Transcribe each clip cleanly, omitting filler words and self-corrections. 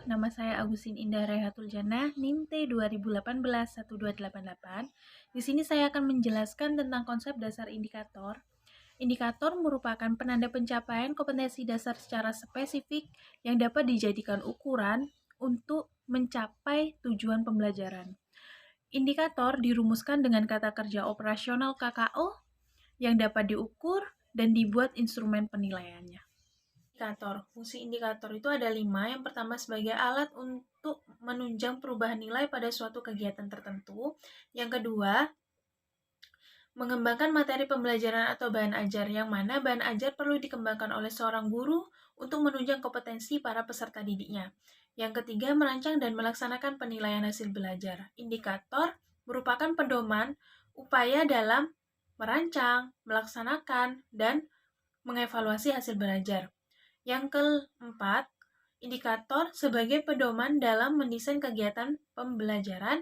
nama saya Agusin Indah Rehatul Jannah, NIM T 2018-1288. Di sini saya akan menjelaskan tentang konsep dasar indikator. Indikator merupakan penanda pencapaian kompetensi dasar secara spesifik yang dapat dijadikan ukuran untuk mencapai tujuan pembelajaran. Indikator dirumuskan dengan kata kerja operasional KKO yang dapat diukur dan dibuat instrumen penilaiannya. Fungsi indikator itu ada 5. Yang pertama sebagai alat untuk menunjang perubahan nilai pada suatu kegiatan tertentu. Yang kedua, mengembangkan materi pembelajaran atau bahan ajar, yang mana bahan ajar perlu dikembangkan oleh seorang guru untuk menunjang kompetensi para peserta didiknya. Yang ketiga, merancang dan melaksanakan penilaian hasil belajar. Indikator merupakan pedoman upaya dalam merancang, melaksanakan, dan mengevaluasi hasil belajar. Yang keempat, indikator sebagai pedoman dalam mendesain kegiatan pembelajaran.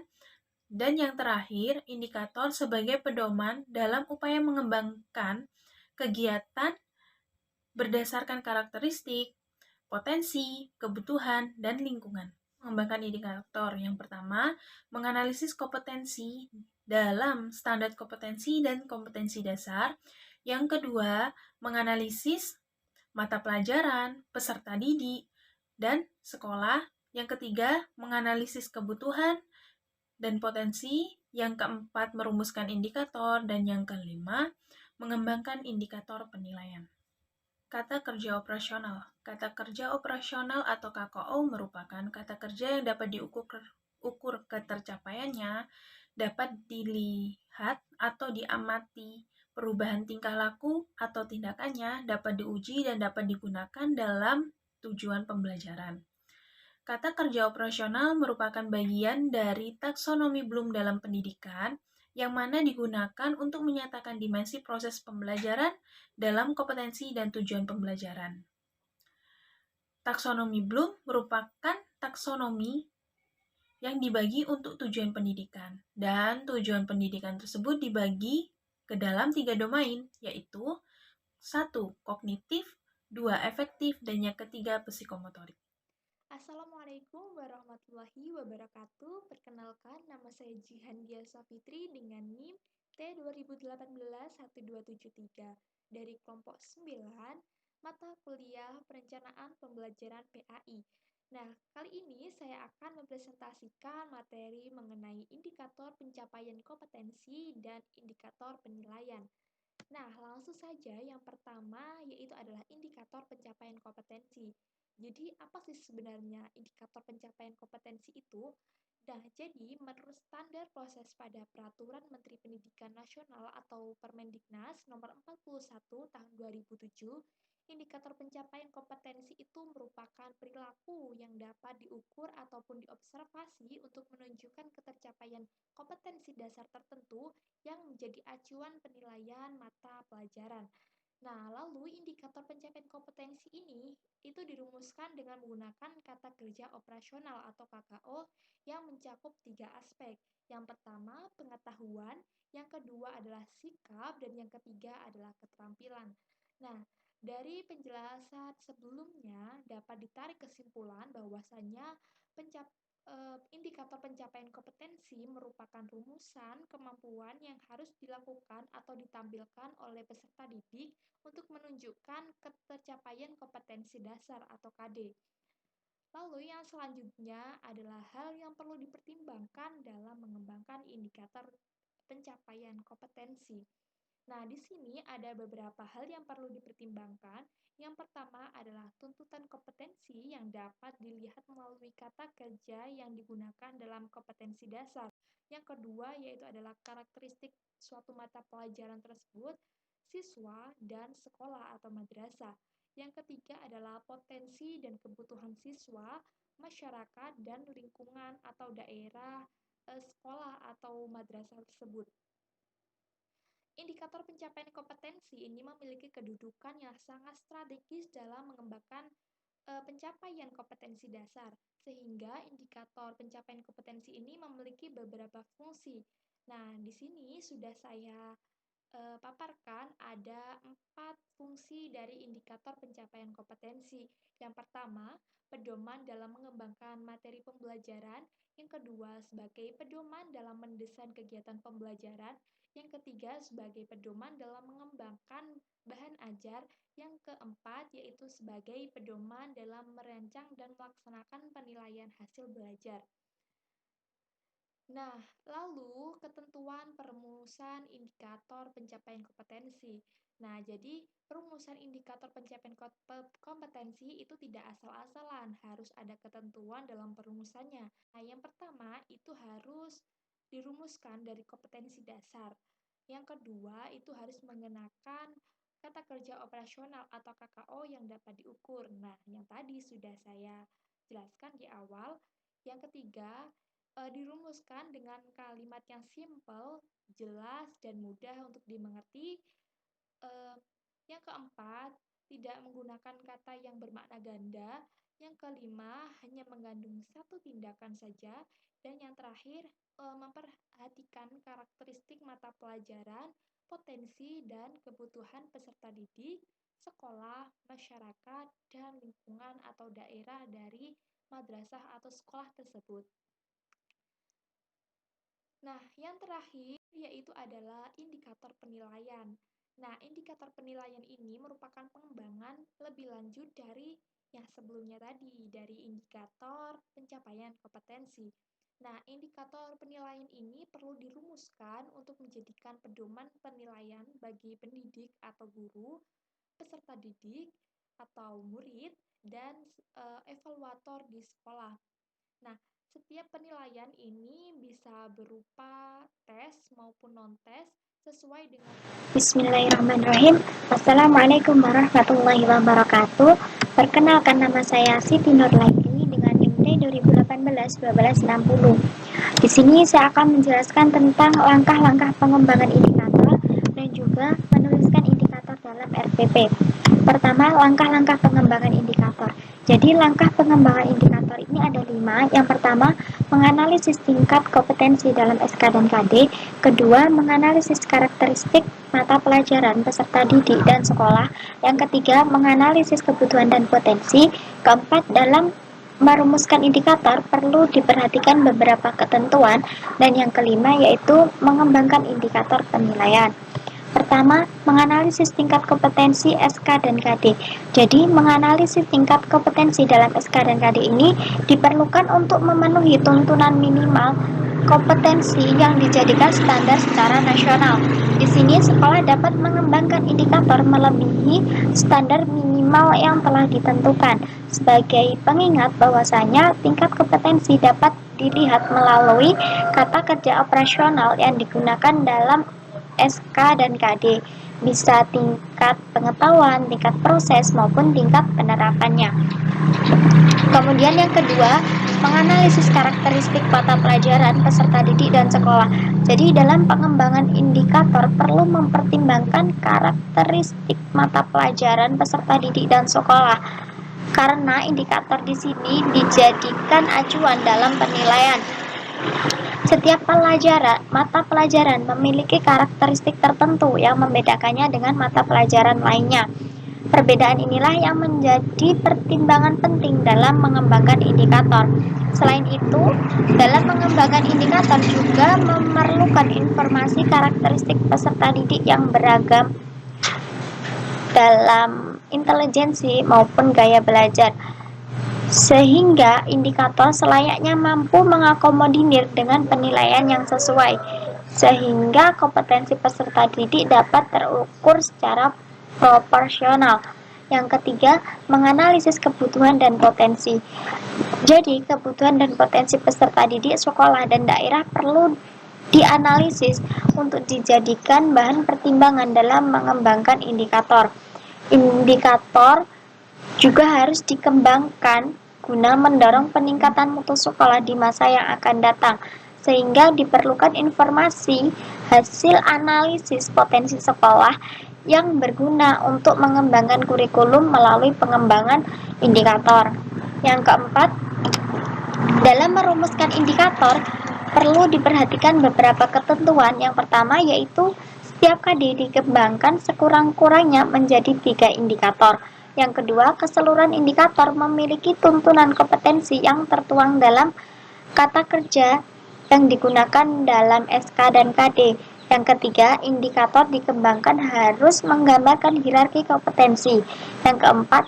Dan yang terakhir, indikator sebagai pedoman dalam upaya mengembangkan kegiatan berdasarkan karakteristik, potensi, kebutuhan, dan lingkungan. Mengembangkan indikator yang pertama, menganalisis kompetensi dalam standar kompetensi dan kompetensi dasar. Yang kedua, menganalisis mata pelajaran, peserta didik, dan sekolah. Yang ketiga, menganalisis kebutuhan dan potensi. Yang keempat, merumuskan indikator. Dan yang kelima, mengembangkan indikator penilaian. Kata kerja operasional. Kata kerja operasional atau KKO merupakan kata kerja yang dapat diukur ketercapaiannya, dapat dilihat atau diamati perubahan tingkah laku atau tindakannya, dapat diuji dan dapat digunakan dalam tujuan pembelajaran. Kata kerja operasional merupakan bagian dari taksonomi Bloom dalam pendidikan, yang mana digunakan untuk menyatakan dimensi proses pembelajaran dalam kompetensi dan tujuan pembelajaran. Taksonomi Bloom merupakan taksonomi yang dibagi untuk tujuan pendidikan, dan tujuan pendidikan tersebut dibagi ke dalam 3 domain, yaitu 1. Kognitif, 2. Efektif, dan yang ketiga psikomotorik. Assalamualaikum warahmatullahi wabarakatuh. Perkenalkan, nama saya Jihan Dia Safitri dengan NIM T2018-1273 dari kelompok 9 mata kuliah Perencanaan Pembelajaran PAI. Nah, kali ini saya akan mempresentasikan materi mengenai indikator pencapaian kompetensi dan indikator penilaian. Nah, langsung saja yang pertama yaitu adalah indikator pencapaian kompetensi. Jadi, apa sih sebenarnya indikator pencapaian kompetensi itu? Nah, jadi menurut standar proses pada Peraturan Menteri Pendidikan Nasional atau Permendiknas nomor 41 tahun 2007, indikator pencapaian kompetensi itu merupakan perilaku yang dapat diukur ataupun diobservasi untuk menunjukkan ketercapaian kompetensi dasar tertentu yang menjadi acuan penilaian mata pelajaran. Nah, lalu indikator pencapaian kompetensi ini itu dirumuskan dengan menggunakan kata kerja operasional atau KKO yang mencakup 3 aspek. Yang pertama, pengetahuan, yang kedua adalah sikap, dan yang ketiga adalah keterampilan. Nah, dari penjelasan sebelumnya dapat ditarik kesimpulan bahwasanya indikator pencapaian kompetensi merupakan rumusan kemampuan yang harus dilakukan atau ditampilkan oleh peserta didik untuk menunjukkan ketercapaian kompetensi dasar atau KD. Lalu yang selanjutnya adalah hal yang perlu dipertimbangkan dalam mengembangkan indikator pencapaian kompetensi. Nah, di sini ada beberapa hal yang perlu dipertimbangkan. Yang pertama adalah tuntutan kompetensi yang dapat dilihat melalui kata kerja yang digunakan dalam kompetensi dasar. Yang kedua yaitu adalah karakteristik suatu mata pelajaran tersebut, siswa, dan sekolah atau madrasah. Yang ketiga adalah potensi dan kebutuhan siswa, masyarakat, dan lingkungan atau daerah sekolah atau madrasah tersebut. Indikator pencapaian kompetensi ini memiliki kedudukan yang sangat strategis dalam mengembangkan pencapaian kompetensi dasar, sehingga indikator pencapaian kompetensi ini memiliki beberapa fungsi. Nah, di sini sudah saya paparkan ada 4 fungsi fungsi dari indikator pencapaian kompetensi. Yang pertama, pedoman dalam mengembangkan materi pembelajaran. Yang kedua, sebagai pedoman dalam mendesain kegiatan pembelajaran. Yang ketiga, sebagai pedoman dalam mengembangkan bahan ajar. Yang keempat, yaitu sebagai pedoman dalam merancang dan melaksanakan penilaian hasil belajar. Nah, lalu ketentuan perumusan indikator pencapaian kompetensi. Nah, jadi perumusan indikator pencapaian kompetensi itu tidak asal-asalan, harus ada ketentuan dalam perumusannya. Nah, yang pertama itu harus dirumuskan dari kompetensi dasar. Yang kedua itu harus mengenakan kata kerja operasional atau KKO yang dapat diukur. Nah, yang tadi sudah saya jelaskan di awal. Yang ketiga, dirumuskan dengan kalimat yang simple, jelas, dan mudah untuk dimengerti. Eh, yang keempat, tidak menggunakan kata yang bermakna ganda. Yang kelima, hanya mengandung satu tindakan saja. Dan yang terakhir, memperhatikan karakteristik mata pelajaran, potensi, dan kebutuhan peserta didik, sekolah, masyarakat, dan lingkungan atau daerah dari madrasah atau sekolah tersebut. Nah, yang terakhir yaitu adalah indikator penilaian. Nah, indikator penilaian ini merupakan pengembangan lebih lanjut dari yang sebelumnya tadi, dari indikator pencapaian kompetensi. Nah, indikator penilaian ini perlu dirumuskan untuk menjadikan pedoman penilaian bagi pendidik atau guru, peserta didik atau murid, dan evaluator di sekolah. Nah, setiap penilaian ini bisa berupa tes maupun non-tes sesuai dengan Bismillahirrahmanirrahim. Assalamualaikum warahmatullahi wabarakatuh. Perkenalkan, nama saya Siti Nurlaini dengan NIM 2018-1260. Di sini saya akan menjelaskan tentang langkah-langkah pengembangan indikator dan juga menuliskan indikator dalam RPP. Pertama, langkah-langkah pengembangan indikator. Jadi langkah pengembangan indikator ini ada 5. Yang pertama, menganalisis tingkat kompetensi dalam SK dan KD. Kedua, menganalisis karakteristik mata pelajaran peserta didik dan sekolah. Yang ketiga, menganalisis kebutuhan dan potensi. Keempat, dalam merumuskan indikator perlu diperhatikan beberapa ketentuan. Dan yang kelima yaitu mengembangkan indikator penilaian. Pertama, menganalisis tingkat kompetensi SK dan KD. Jadi, menganalisis tingkat kompetensi dalam SK dan KD ini diperlukan untuk memenuhi tuntunan minimal kompetensi yang dijadikan standar secara nasional. Di sini, sekolah dapat mengembangkan indikator melebihi standar minimal yang telah ditentukan. Sebagai pengingat bahwasanya tingkat kompetensi dapat dilihat melalui kata kerja operasional yang digunakan dalam SK dan KD, bisa tingkat pengetahuan, tingkat proses, maupun tingkat penerapannya. Kemudian yang kedua, menganalisis karakteristik mata pelajaran peserta didik dan sekolah. Jadi dalam pengembangan indikator perlu mempertimbangkan karakteristik mata pelajaran peserta didik dan sekolah. Karena indikator di sini dijadikan acuan dalam penilaian. Setiap mata pelajaran memiliki karakteristik tertentu yang membedakannya dengan mata pelajaran lainnya. Perbedaan inilah yang menjadi pertimbangan penting dalam mengembangkan indikator. Selain itu, dalam mengembangkan indikator juga memerlukan informasi karakteristik peserta didik yang beragam dalam intelijensi maupun gaya belajar, sehingga indikator selayaknya mampu mengakomodir dengan penilaian yang sesuai, sehingga kompetensi peserta didik dapat terukur secara proporsional. Yang ketiga, menganalisis kebutuhan dan potensi. Jadi, kebutuhan dan potensi peserta didik sekolah dan daerah perlu dianalisis untuk dijadikan bahan pertimbangan dalam mengembangkan indikator. Indikator juga harus dikembangkan guna mendorong peningkatan mutu sekolah di masa yang akan datang, sehingga diperlukan informasi hasil analisis potensi sekolah yang berguna untuk mengembangkan kurikulum melalui pengembangan indikator. Yang keempat, dalam merumuskan indikator perlu diperhatikan beberapa ketentuan. Yang pertama yaitu Tiap KD dikembangkan sekurang-kurangnya menjadi 3 indikator. Yang kedua, keseluruhan indikator memiliki tuntunan kompetensi yang tertuang dalam kata kerja yang digunakan dalam SK dan KD. Yang ketiga, indikator dikembangkan harus menggambarkan hierarki kompetensi. Yang keempat,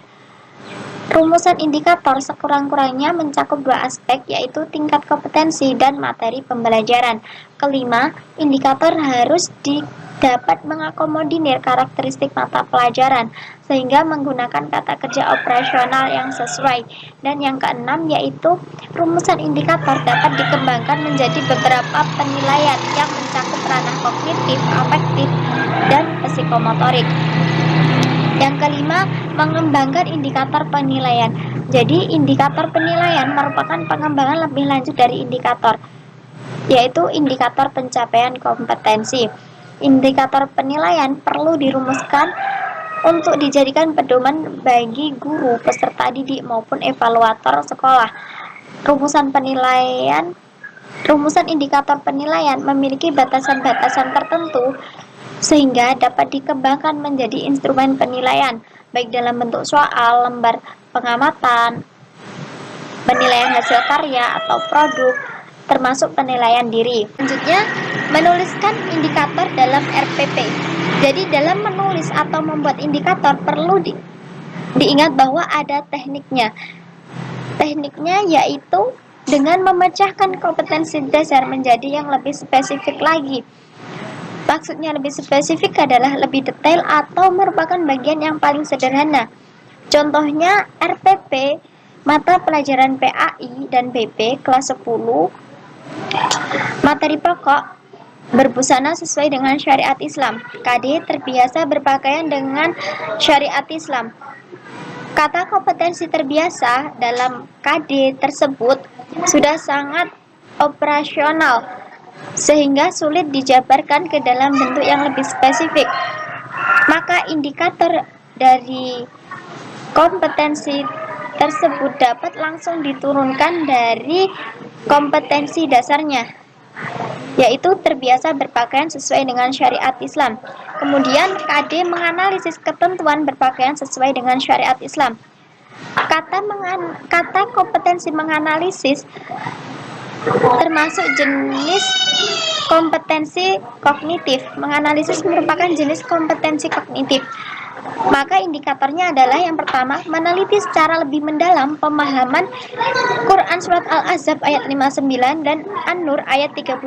rumusan indikator sekurang-kurangnya mencakup 2 aspek, yaitu tingkat kompetensi dan materi pembelajaran. Kelima, indikator harus dapat mengakomodir karakteristik mata pelajaran, sehingga menggunakan kata kerja operasional yang sesuai. Dan yang keenam, yaitu rumusan indikator dapat dikembangkan menjadi beberapa penilaian yang mencakup ranah kognitif, afektif, dan psikomotorik. Yang kelima, mengembangkan indikator penilaian. Jadi, indikator penilaian merupakan pengembangan lebih lanjut dari indikator, yaitu indikator pencapaian kompetensi. Indikator penilaian perlu dirumuskan untuk dijadikan pedoman bagi guru, peserta didik, maupun evaluator sekolah. Rumusan indikator penilaian memiliki batasan-batasan tertentu sehingga dapat dikembangkan menjadi instrumen penilaian, baik dalam bentuk soal, lembar pengamatan, penilaian hasil karya atau produk, termasuk penilaian diri. Selanjutnya, menuliskan indikator dalam RPP. Jadi dalam menulis atau membuat indikator perlu diingat bahwa ada tekniknya. Tekniknya yaitu dengan memecahkan kompetensi dasar menjadi yang lebih spesifik lagi. Maksudnya lebih spesifik adalah lebih detail atau merupakan bagian yang paling sederhana. Contohnya RPP, mata pelajaran PAI dan BP kelas 10, materi pokok, berbusana sesuai dengan syariat Islam. KD terbiasa berpakaian dengan syariat Islam. Kata kompetensi terbiasa dalam KD tersebut sudah sangat operasional, sehingga sulit dijabarkan ke dalam bentuk yang lebih spesifik. Maka indikator dari kompetensi tersebut dapat langsung diturunkan dari kompetensi dasarnya, yaitu terbiasa berpakaian sesuai dengan syariat Islam. Kemudian KD menganalisis ketentuan berpakaian sesuai dengan syariat Islam. Kata kompetensi menganalisis termasuk jenis kompetensi kognitif. Menganalisis merupakan jenis kompetensi kognitif. Maka indikatornya adalah yang pertama, meneliti secara lebih mendalam pemahaman Quran Surat Al-Ahzab ayat 59 dan An-Nur ayat 31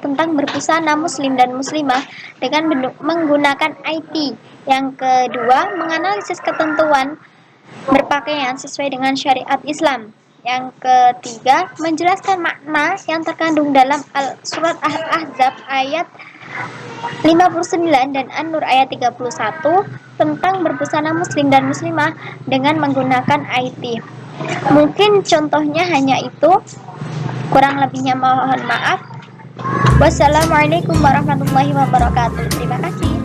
tentang berbusana muslim dan muslimah dengan menggunakan IT. Yang kedua, menganalisis ketentuan berpakaian sesuai dengan syariat Islam. Yang ketiga, menjelaskan makna yang terkandung dalam Surat Al-Ahzab ayat 59 dan An-Nur ayat 31 tentang berbusana muslim dan muslimah dengan menggunakan IT. Mungkin contohnya hanya itu. Kurang lebihnya mohon maaf. Wassalamualaikum warahmatullahi wabarakatuh. Terima kasih.